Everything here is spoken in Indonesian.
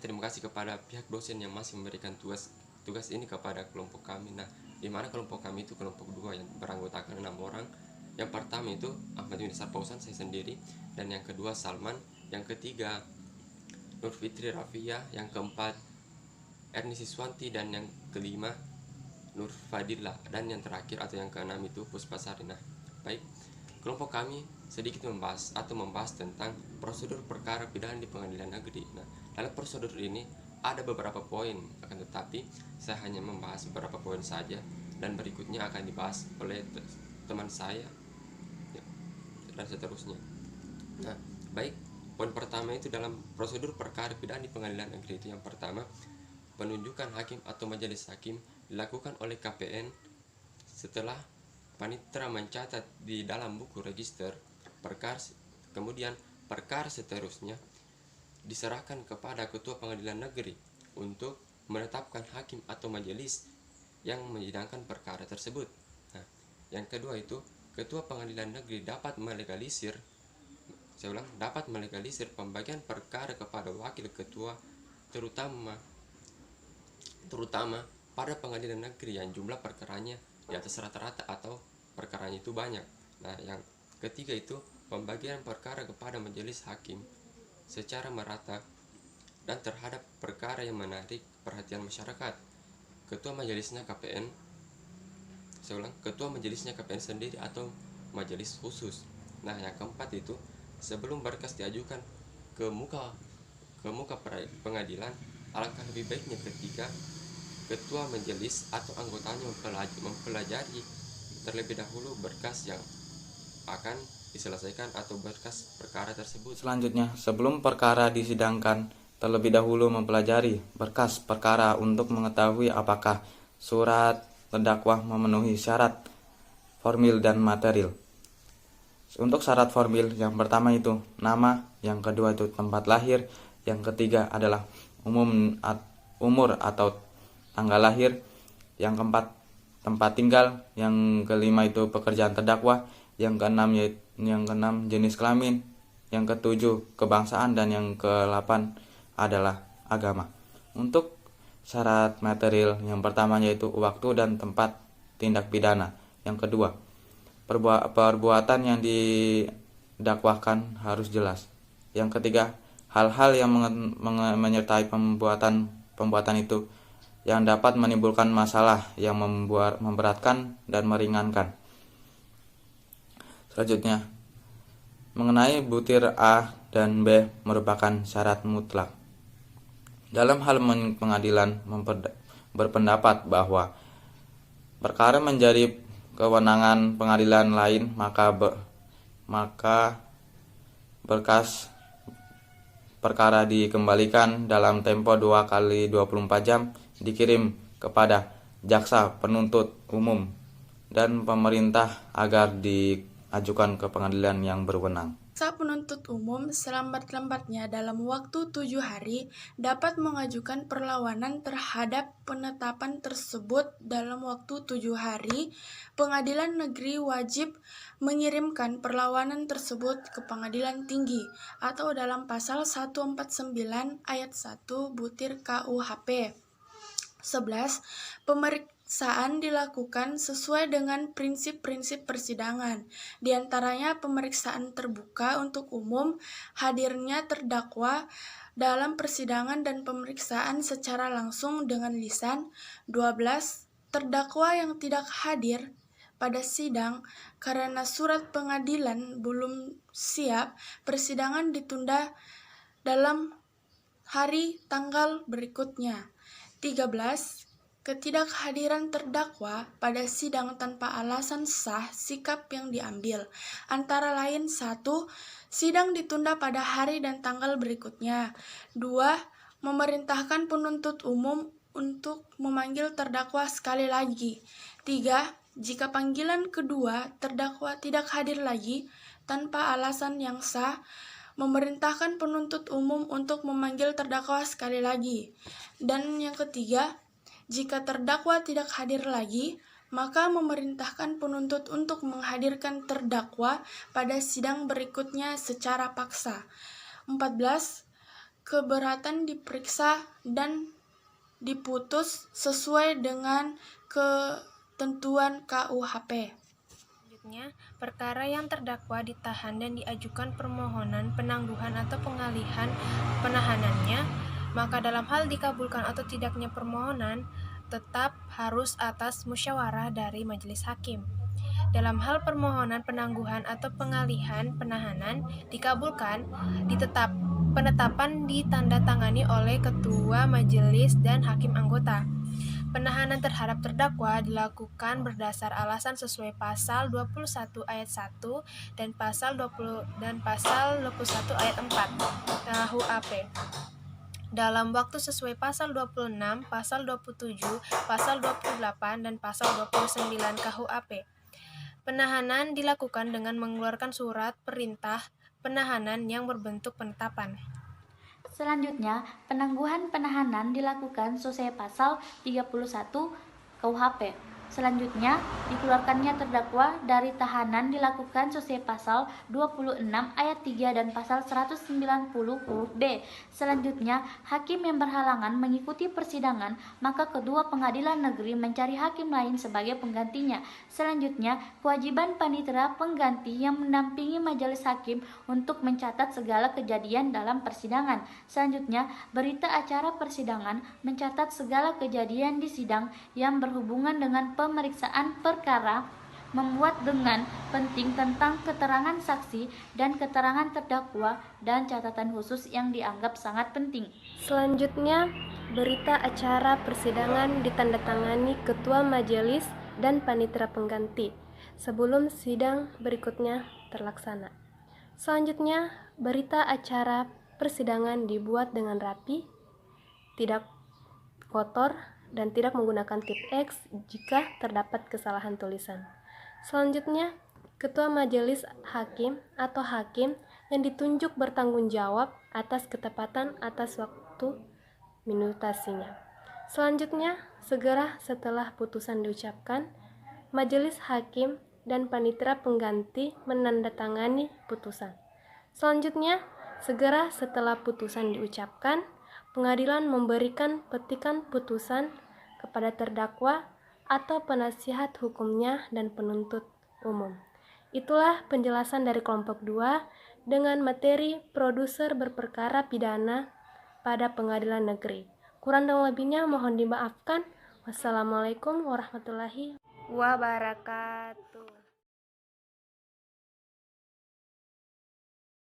terima kasih kepada pihak dosen yang masih memberikan tugas ini kepada kelompok kami. Nah, di mana kelompok kami itu kelompok 2 yang beranggotakan 6 orang. Yang pertama itu Ahmad Yunisar Pausan, saya sendiri, dan yang kedua Salman, yang ketiga Nur Fitri Rafia, yang keempat Erni Siswanti, dan yang kelima Nur Fadila, dan yang terakhir atau yang keenam itu Puspasari. Nah, baik, kelompok kami sedikit membahas tentang prosedur perkara pidana di pengadilan negeri. Nah, dalam prosedur ini ada beberapa poin, akan tetapi saya hanya membahas beberapa poin saja, dan berikutnya akan dibahas oleh teman saya dan seterusnya. Nah, baik, poin pertama itu dalam prosedur perkara pidana di pengadilan negeri itu yang pertama, penunjukan hakim atau majelis hakim dilakukan oleh KPN setelah panitera mencatat di dalam buku register perkara, kemudian perkara seterusnya diserahkan kepada ketua pengadilan negeri untuk menetapkan hakim atau majelis yang menyidangkan perkara tersebut. Nah, yang kedua itu ketua pengadilan negeri dapat melegalisir pembagian perkara kepada wakil ketua, terutama pada pengadilan negeri yang jumlah perkaranya di atas rata-rata atau perkaranya itu banyak. Nah, yang ketiga itu pembagian perkara kepada majelis hakim secara merata dan terhadap perkara yang menarik perhatian masyarakat. Ketua majelisnya KPN sendiri atau majelis khusus. Nah, yang keempat itu sebelum berkas diajukan ke muka pengadilan, alangkah lebih baiknya ketika ketua majelis atau anggotanya mempelajari terlebih dahulu berkas yang akan diselesaikan atau berkas perkara tersebut. Selanjutnya, sebelum perkara disidangkan, terlebih dahulu mempelajari berkas perkara untuk mengetahui apakah surat terdakwa memenuhi syarat formil dan material. Untuk syarat formil, yang pertama itu nama, yang kedua itu tempat lahir, yang ketiga adalah umur atau tanggal lahir, yang keempat tempat tinggal, yang kelima itu pekerjaan terdakwa, yang keenam jenis kelamin, yang ketujuh kebangsaan, dan yang ke-8 adalah agama. Untuk syarat material, yang pertama yaitu waktu dan tempat tindak pidana, yang kedua perbuatan yang didakwakan harus jelas, yang ketiga hal-hal yang menyertai pembuatan itu yang dapat menimbulkan masalah yang memberatkan dan meringankan. Selanjutnya, mengenai butir A dan B merupakan syarat mutlak. Dalam hal pengadilan berpendapat bahwa perkara menjadi kewenangan pengadilan lain, maka berkas perkara dikembalikan dalam tempo 2 kali 24 jam dikirim kepada jaksa penuntut umum dan pemerintah agar diajukan ke pengadilan yang berwenang. Jaksa penuntut umum selambat-lambatnya dalam waktu 7 hari dapat mengajukan perlawanan terhadap penetapan tersebut. Dalam waktu 7 hari, pengadilan negeri wajib mengirimkan perlawanan tersebut ke pengadilan tinggi atau dalam pasal 149 ayat 1 butir KUHP. 11. Pemeriksaan dilakukan sesuai dengan prinsip-prinsip persidangan, di antaranya pemeriksaan terbuka untuk umum, hadirnya terdakwa dalam persidangan dan pemeriksaan secara langsung dengan lisan. 12. Terdakwa yang tidak hadir pada sidang karena surat pengadilan belum siap, persidangan ditunda dalam hari tanggal berikutnya. 13. Ketidakhadiran terdakwa pada sidang tanpa alasan sah sikap yang diambil, antara lain 1. Sidang ditunda pada hari dan tanggal berikutnya. 2. Memerintahkan penuntut umum untuk memanggil terdakwa sekali lagi. 3. Jika panggilan kedua terdakwa tidak hadir lagi tanpa alasan yang sah, memerintahkan penuntut umum untuk memanggil terdakwa sekali lagi. Dan yang ketiga, jika terdakwa tidak hadir lagi, maka memerintahkan penuntut untuk menghadirkan terdakwa pada sidang berikutnya secara paksa. 14. keberatan diperiksa dan diputus sesuai dengan ketentuan KUHP. Selanjutnya, perkara yang terdakwa ditahan dan diajukan permohonan penangguhan atau pengalihan penahanannya, maka dalam hal dikabulkan atau tidaknya permohonan, tetap harus atas musyawarah dari majelis hakim. Dalam hal permohonan penangguhan atau pengalihan penahanan dikabulkan, penetapan ditandatangani oleh ketua majelis dan hakim anggota. Penahanan terhadap terdakwa dilakukan berdasar alasan sesuai pasal 21 ayat 1 dan pasal 21 ayat 4 KUHP. Dalam waktu sesuai pasal 26, pasal 27, pasal 28, dan pasal 29 KUHP. Penahanan dilakukan dengan mengeluarkan surat perintah penahanan yang berbentuk penetapan. Selanjutnya, penangguhan penahanan dilakukan sesuai pasal 31 KUHP. Selanjutnya, dikeluarkannya terdakwa dari tahanan dilakukan sesuai pasal 26 ayat 3 dan pasal 190 huruf B. Selanjutnya, hakim yang berhalangan mengikuti persidangan, maka kedua pengadilan negeri mencari hakim lain sebagai penggantinya. Selanjutnya, kewajiban panitera pengganti yang mendampingi majelis hakim untuk mencatat segala kejadian dalam persidangan. Selanjutnya, berita acara persidangan mencatat segala kejadian di sidang yang berhubungan dengan pemeriksaan perkara, membuat dengan penting tentang keterangan saksi dan keterangan terdakwa, dan catatan khusus yang dianggap sangat penting. Selanjutnya, berita acara persidangan ditandatangani ketua majelis dan panitera pengganti sebelum sidang berikutnya terlaksana. Selanjutnya, berita acara persidangan dibuat dengan rapi, tidak kotor, dan tidak menggunakan tip X jika terdapat kesalahan tulisan. Selanjutnya, ketua majelis hakim atau hakim yang ditunjuk bertanggung jawab atas ketepatan atas waktu minutasinya. Selanjutnya, segera setelah putusan diucapkan, majelis hakim dan panitera pengganti menandatangani putusan. Selanjutnya, segera setelah putusan diucapkan, pengadilan memberikan petikan putusan kepada terdakwa atau penasihat hukumnya dan penuntut umum. Itulah penjelasan dari kelompok 2 dengan materi produser berperkara pidana pada pengadilan negeri. Kurang dan lebihnya mohon dimaafkan. Wassalamualaikum warahmatullahi wabarakatuh.